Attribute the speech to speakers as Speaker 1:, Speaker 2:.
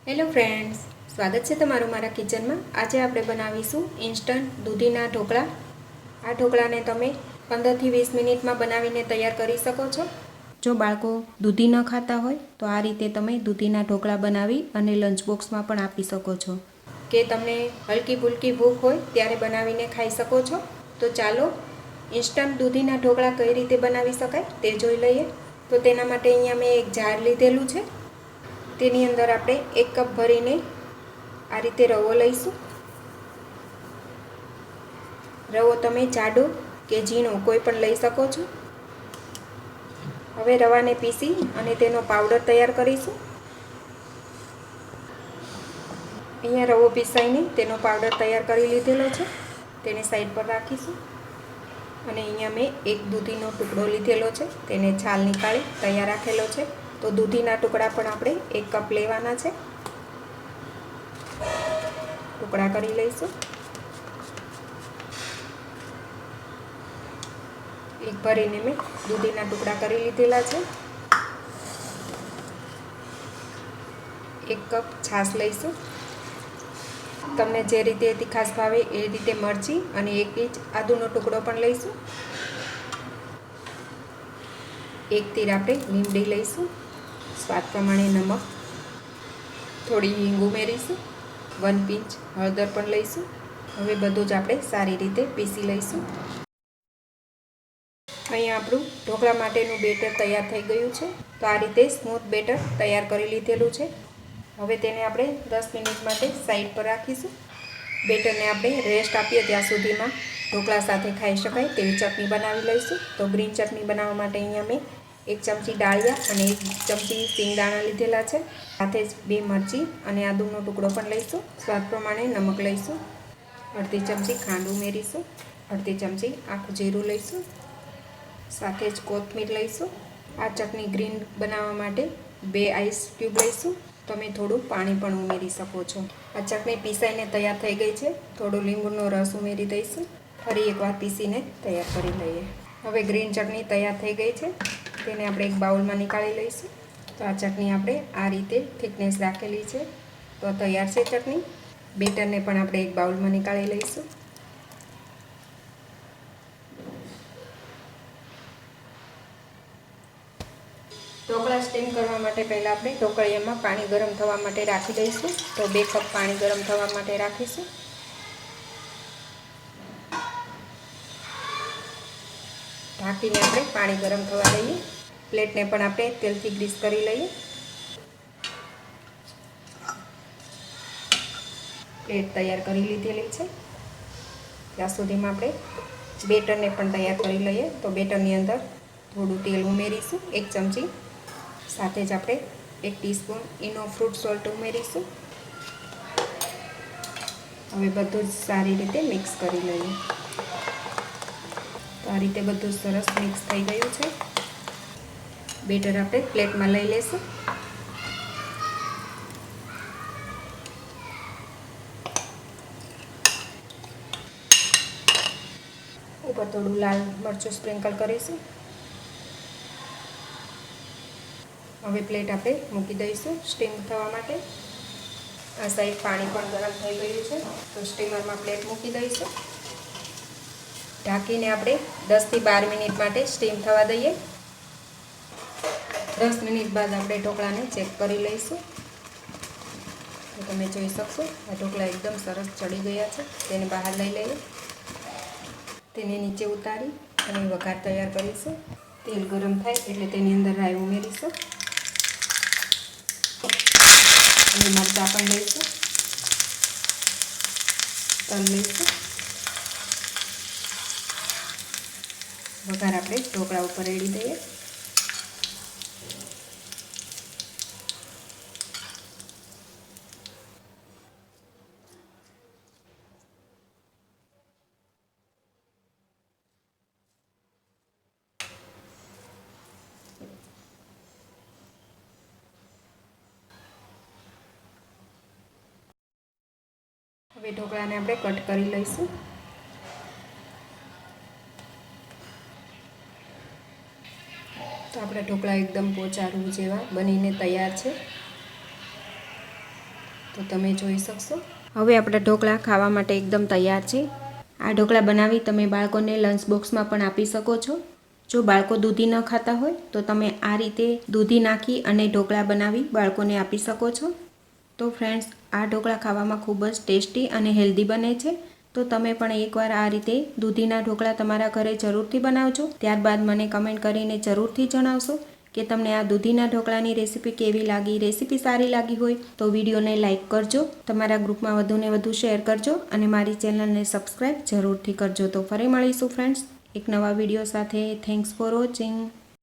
Speaker 1: Hello friends, સ્વાગત છે તમારું મારા કિચનમાં। આજે આપણે બનાવીશું ઇન્સ્ટન્ટ દૂધીના ઢોકળા। આ ઢોકળાને તમે 15 થી 20 મિનિટમાં બનાવીને તૈયાર કરી શકો છો। જો બાળકો દૂધી ન ખાતા હોય તો આ રીતે તમે દૂધીના ઢોકળા બનાવી અને લંચ બોક્સમાં પણ આપી શકો છો, કે તમને હલકી ફૂલકી ભૂખ હોય ત્યારે બનાવીને ખાઈ શકો છો। તો ચાલો ઇન્સ્ટન્ટ દૂધીના ઢોકળા કઈ રીતે બનાવી શકાય તે જોઈ લઈએ। તો તેના માટે અહીંયા મેં એક જાર લીધેલું છે। તેની અંદર આપણે 1 કપ ભરીને આ રીતે રવો લઈશું। રવો તમે જાડો કે ઝીણો કોઈ પણ લઈ શકો છો। હવે રવાને પીસી અને તેનો પાવડર તૈયાર કરીશું। અહીંયા રવો પીસાઈને તેનો પાવડર તૈયાર કરી લીધેલો છે, તેને સાઈડ પર રાખીશું। અને અહીંયા મેં એક દૂધીનો ટુકડો લીધેલો છે, તેને છાલ નીકાળી તૈયાર રાખેલો છે। તો દૂધીના ટુકડા પણ આપણે 1 કપ લેવાના છે। ટુકડા કરી લઈશું। એક ભરીને મેં દૂધીના ટુકડા કરી લીધેલા છે। 1 કપ છાશ લઈશું। તમને જે રીતે તીખાશ ભાવે એ રીતે મરચી અને 1 ઇંચ આદુનો ટુકડો પણ લઈશું। 1 તીર આપણે લીમડી લઈશું। સ્વાદ પ્રમાણે નમક, થોડી હિંગ ઉમેરીશું। 1 પિંચ હળદર પણ લઈશું। હવે બધું જ આપણે સારી રીતે પીસી લઈશું। અહીંયા આપણું ઢોકળા માટેનું બેટર તૈયાર થઈ ગયું છે। તો આ રીતે સ્મૂથ બેટર તૈયાર કરી લીધેલું છે। હવે તેને આપણે 10 મિનિટ માટે સાઈડ પર રાખીશું। બેટરને આપણે રેસ્ટ આપીએ ત્યાં સુધીમાં ઢોકળા સાથે ખાઈ શકાય તેવી ચટણી બનાવી લઈશું। તો ગ્રીન ચટણી બનાવવા માટે અહીંયા મેં 1 ચમચી ડાળિયા અને 1 ચમચી સિંગદાણા લીધેલા છે, સાથે જ 2 મરચી અને આદુનો ટુકડો પણ લઈશું। સ્વાદ પ્રમાણે નમક લઈશું। અડધી ચમચી ખાંડ ઉમેરીશું। અડધી ચમચી આખું જીરું લઈશું, સાથે જ કોથમીર લઈશું। આ ચટણી ગ્રીન બનાવવા માટે 2 આઈસ ક્યુબ લઈશું। તમે થોડું પાણી પણ ઉમેરી શકો છો। આ ચટણી પીસાઈને તૈયાર થઈ ગઈ છે। થોડો લીંબુનો રસ ઉમેરી દઈશું। ફરી એકવાર પીસીને તૈયાર કરી લઈએ। હવે ગ્રીન ચટણી તૈયાર થઈ ગઈ છે, તેને આપણે એક બાઉલમાં નીકાળી લઈશું। તો આ ચટણી આપણે આ રીતે થિકનેસ રાખેલી છે, તો તૈયાર છે ચટણી। બેટરને પણ આપણે એક બાઉલમાં નીકાળી લઈશું। ઢોકળા સ્ટીમ કરવા માટે પહેલાં આપણે ઢોકળિયામાં પાણી ગરમ થવા માટે રાખી દઈશું। તો 2 કપ પાણી ગરમ થવા માટે રાખીશું। ઢાંકીને આપણે પાણી ગરમ થવા દઈએ। પ્લેટને પણ આપણે તેલથી ગ્રીસ કરી લઈએ। પ્લેટ તૈયાર કરી લીધેલી છે। ત્યાં સુધીમાં આપણે બેટરને પણ તૈયાર કરી લઈએ। તો બેટરની અંદર થોડું તેલ ઉમેરીશું, 1 ચમચી, સાથે જ આપણે 1 ટીસ્પૂન ઈનો ફ્રૂટ સોલ્ટ ઉમેરીશું। હવે બધું જ સારી રીતે મિક્સ કરી લઈએ। તો આ રીતે બધું સરસ મિક્સ થઈ ગયું છે। બેટર આપણે પ્લેટમાં લઈ લઈશું। ઉપર થોડું લાલ મરચું સ્પ્રિંકલ કરીશું। હવે પ્લેટ આપણે મૂકી દઈશું સ્ટીમ થવા માટે। આ સાઈડ પાણી પણ ગરમ થઈ ગયું છે, તો સ્ટીમરમાં પ્લેટ મૂકી દઈશું। ઢાંકીને આપણે 10 થી 12 મિનિટ માટે સ્ટીમ થવા દઈએ। 10 મિનિટ બાદ આપણે ઢોકળાને ચેક કરી લઈશું। તો તમે જોઈ શકશો આ ઢોકળા એકદમ સરસ ચડી ગયા છે। તેને બહાર લઈ લઈએ। તેને નીચે ઉતારી અને વઘાર તૈયાર કરીશું। તેલ ગરમ થાય એટલે તેની અંદર રાઈ ઉમેરીશું અને મરચાં પણ લઈશું, તલ લઈશું। વઘાર આપણે ઢોકળા ઉપર રેડી દઈએ। હવે ઢોકળાને આપણે કટ કરી લઈશું। તો આપણા ઢોકળા એકદમ પોચા રૂ જેવા બનીને તૈયાર છે। તો તમે જોઈ શકશો. હવે આપણા ઢોકળા ખાવા માટે એકદમ તૈયાર છે. આ ઢોકળા બનાવી તમે બાળકોને લંચ બોક્સમાં પણ આપી શકો છો. જો બાળકો દૂધી ન ખાતા હોય તો તમે આ રીતે દૂધી નાખી અને ઢોકળા બનાવી બાળકોને આપી શકો છો. તો ફ્રેન્ડ્સ, આ ઢોકળા ખાવામાં ખૂબ જ ટેસ્ટી અને હેલ્ધી બને છે. તો તમે પણ એકવાર આ રીતે દૂધીના ઢોકળા તમારા ઘરે જરૂરથી બનાવજો. ત્યારબાદ મને કમેન્ટ કરીને જરૂરથી જણાવશો કે તમને આ દૂધીના ઢોકળાની રેસીપી કેવી લાગી. રેસીપી સારી લાગી હોય તો વિડીયોને લાઇક કરજો, તમારા ગ્રુપમાં વધુને વધુ શેર કરજો અને મારી ચેનલને સબસ્ક્રાઈબ જરૂરથી કરજો. તો ફરી મળીશું ફ્રેન્ડ્સ એક નવા વિડીયો સાથે. Thanks for watching.